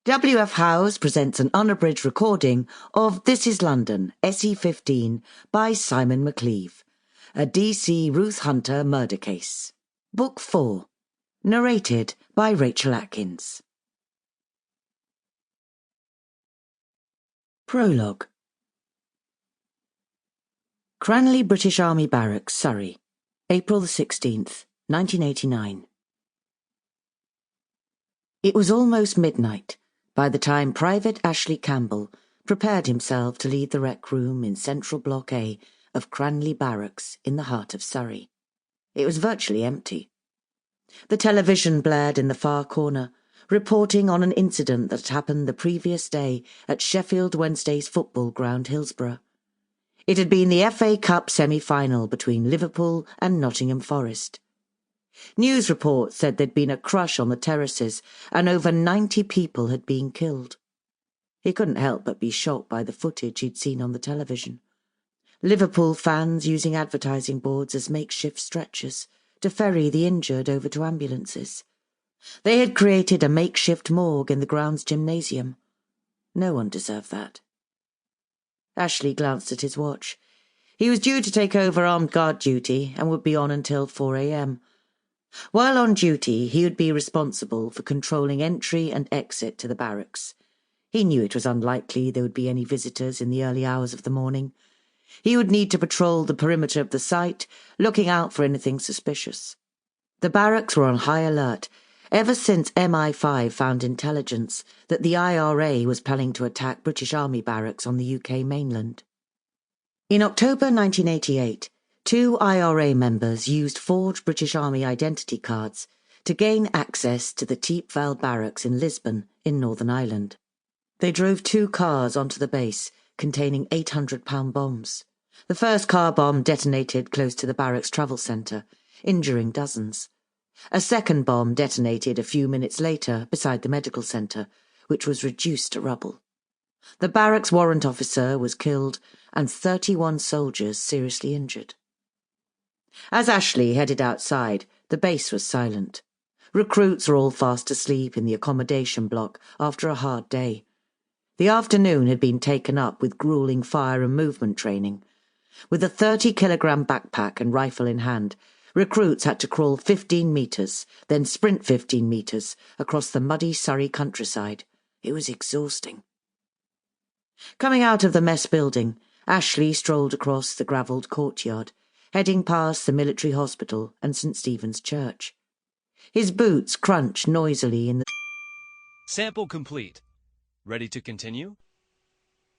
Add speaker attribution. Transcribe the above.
Speaker 1: W.F. Howes presents an unabridged recording of This is London, SE15 by Simon Mccleave, a D.C. Ruth Hunter murder case. Book 4, narrated by Rachel Atkins. Prologue. Cranleigh British Army Barracks, Surrey, April the 16th, 1989. It was almost midnight by the time Private Ashley Campbell prepared himself to leave the rec room in Central Block A of Cranleigh Barracks in the heart of Surrey. It was virtually empty. The television blared in the far corner, reporting on an incident that happened the previous day at Sheffield Wednesday's football ground Hillsborough. It had been the FA Cup semi-final between Liverpool and Nottingham Forest. News reports said there'd been a crush on the terraces and over 90 people had been killed. He couldn't help but be shocked by the footage he'd seen on the television. Liverpool fans using advertising boards as makeshift stretchers to ferry the injured over to ambulances. They had created a makeshift morgue in the ground's gymnasium. No one deserved that. Ashley glanced at his watch. He was due to take over armed guard duty and would be on until 4 a.m. While on duty, he would be responsible for controlling entry and exit to the barracks. He knew it was unlikely there would be any visitors in the early hours of the morning. He would need to patrol the perimeter of the site, looking out for anything suspicious. The barracks were on high alert ever since MI5 found intelligence that the IRA was planning to attack British Army barracks on the UK mainland. In October 1988, 2 IRA members used forged British Army identity cards to gain access to the Teepval barracks in Lisbon in Northern Ireland. They drove 2 cars onto the base containing 800-pound bombs. The first car bomb detonated close to the barracks travel centre, injuring dozens. A second bomb detonated a few minutes later beside the medical centre, which was reduced to rubble. The barracks warrant officer was killed and 31 soldiers seriously injured. As Ashley headed outside, the base was silent. Recruits were all fast asleep in the accommodation block after a hard day. The afternoon had been taken up with grueling fire and movement training. With a 30-kilogram backpack and rifle in hand, recruits had to crawl 15 metres, then sprint 15 metres across the muddy Surrey countryside. It was exhausting. Coming out of the mess building, Ashley strolled across the gravelled courtyard, heading past the military hospital and St. Stephen's Church. His boots crunched noisily in the...
Speaker 2: Sample complete. Ready to continue?